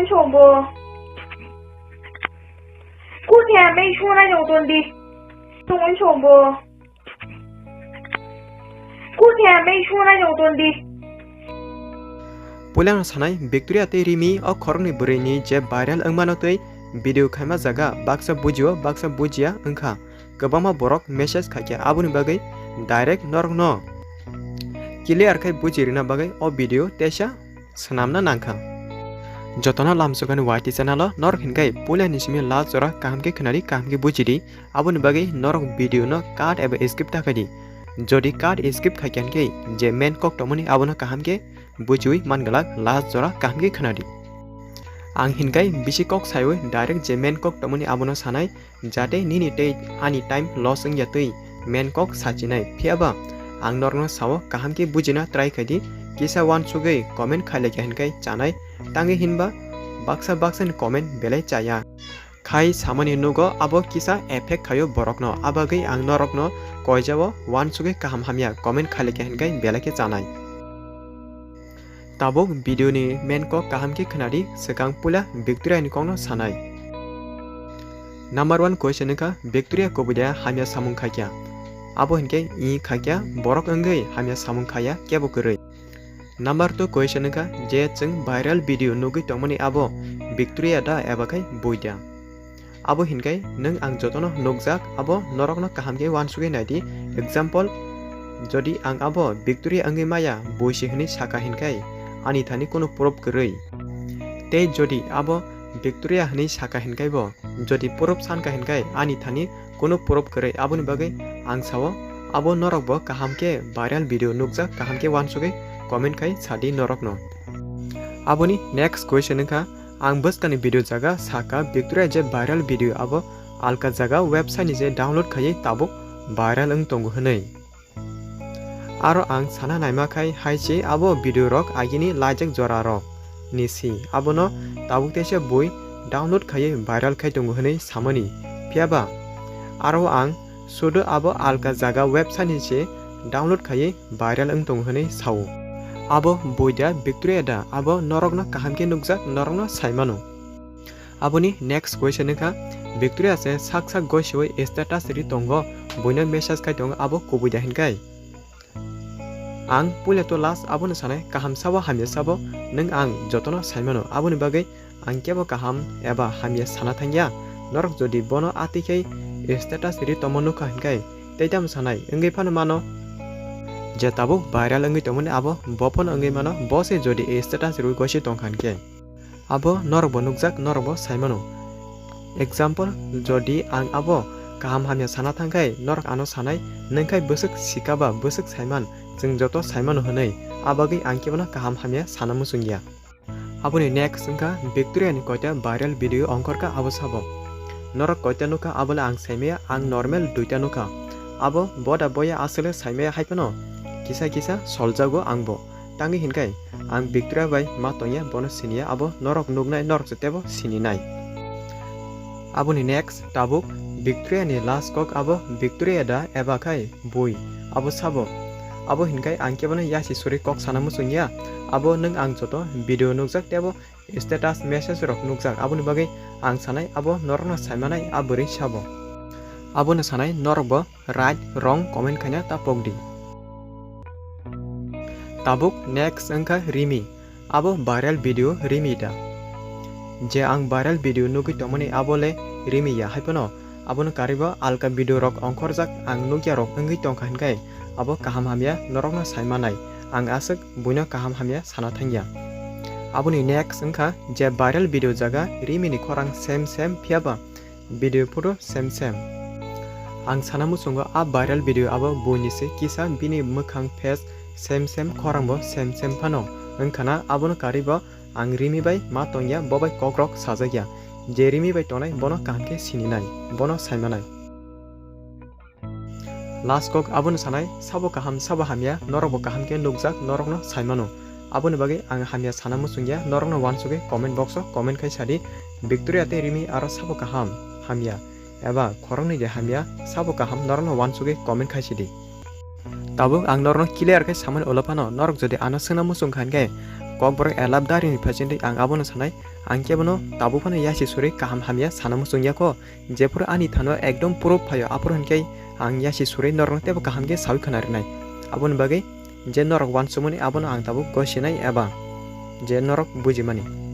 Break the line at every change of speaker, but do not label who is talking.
文宠不？过天没出那种蹲的，中文宠不？过天没出那种蹲的。
Pulang sanai Victoria te rimi o khorni burini je viral angmano tei video khaima jaga baksa bujio baksa bujia angkha kwbangma borok message khaikya aboni bagai direct norok no clear khai bujirina bagai o video tesa sanamna nangkha jotona lamsugani YT channel norok hinkai pulang nisimi la jora kahamke khnari kahamke bujiri aboni bagai norok video no cut eba skip takadi jodi cut skip khaikyan ke je main kok tomoni abono kahamke bujui mangalak last jora kahamke khnari ang hinkai bisi kok saiwe direct je main kok tomoni abono sanai jate nini te ani time loss ang yatui main kok sachinai phiaba ang norno sawo kahamke bujina try khadi kisa wan sugai comment khaile ke hinkai chanai tangi hinba baksa baksa comment belai chaya khai samani nugo abo kisa effect khayo borokno abagai ang norokno koijawo wan sugai kaham hamya comment khaile ke hinkai belai ke chanai tabuk video ni main ko kaham ke khnari sekang pula Victoria ni kongno sanai number 1 question ka Victoria ko budia hamya samung khakya abo hinke I khakya borok angai hamya samung khaya kebo koroi number 2 question ka je chung viral video nugi tongmani abo Victoria da ebakai boida abo hinkai nang ang jotono nokjak abo norokno kaham ke wan sugai naidi example jodi ang abo Victoria angai maya boisi hini saka hinkai ani thani kono proof koroi te jodi abo Victoria hini saka hinkai bo jodi proof san ka hinkai ani thani kono proof koroi aboni bagai ang sawo abo norok bo kaham ke viral video nukjak kaham ke wan sugai comment kai sadi norok no aboni next question ka ang baskani video jaga saka Victoria je viral video abo alka jaga website ni je download khai tabuk viral ang tongu hanai aro ang sana naima khai haichi abo video rok agini lajak jora rok nisi abono tabuk tese boi download khai viral khai tongu hanai samani phiaba aro ang sudo abo alka jaga website ni je download khai viral ang tongu hanai sau abo boida Victoria da abo norokno kahamke nukjak norokno saimano aboni next question ka Victoria se sak goshoi status ri tongo boina message kai tongo abo kobuida hinkai ang pule to last aboni sanai kaham sawa hamya sabo nang ang jotono saimano aboni bagai ang kebo kaham eba hamya sana thangya norok jodi bono atikai status ri tomono ka hinkai teitam sanai engai phano mano je tabuk viral angai tomone abo bopon angai mano bose jodi status ru gosi tongkhan ke abo norbo nukjak norbo saimano example jodi ang abo kaham hamya sana thangkai norok ano sanai nengkai busuk sikaba busuk saiman jeng joto saimano hanai abagai angkebana kaham hamya sana musungya aboni next singka Victoria ni koita viral video ongkorka abo sabo norok koita nuka abola ang saimya ang normal duita nuka abo boda boya asale saimya haipano kisa soljago angbo tangi hinkai ang Victoria bai matonya bono sinia abo norok nugnai norok jetebo sininai aboni next tabuk Victoria ni last kok abo Victoria da ebakai boi abo sabo abo hinkai angkebana yasi suri kok sana musungya abo nang ang joto video nukjak tebo status message rok nukjak aboni bagai ang sanai abo norokno saimanai abori sabo aboni sanai norok bo right wrong comment khanya ta pogdi tabuk next angka rimi abo viral video rimi da je ang viral video nugi tomoni abole rimi ya haipano abono kariba alka video rok ongkorjak ang nugya rok angai tongkha hinkai abo kaham hamya norokno saimanai ang asuk buino kaham hamya sana thangya aboni next angka je viral video jaga rimi ni khorang same phiaba video photo same ang sanamu sungo a viral video abo boni se kisa bini mukhang face same khorangbo same phano angkhana abono kariba ang rimi bai ma tongya bobai kokrok sajagya je rimi bai tonai bono kahamke sininai bono saimanai last kok abono sanai sabo kaham sabo hamya norokbo kahamke nukjak norokno saimano aboni bagai ang hamya sanamu sungya norokno wansuge comment box o comment khai sadi Victoria te rimi aro sabo kaham hamya eba khorongni je hamya sabo kaham norokno wansuge comment khai sidi tabuk ang norokno clear khai saman olopano norok jodi ano singna musung khan ke kok borok elap dari ni phasindi ang abono sanai angke bono tabu phano yasi suri kaham hamya sanam sungya ko jepur ani thano ekdom proof phayo apur hanke ang yasi suri norong tebo kaham ke sawi khanari nai abon bagai je norok wan sumuni abono ang tabu ko sinai eba je norok bujimani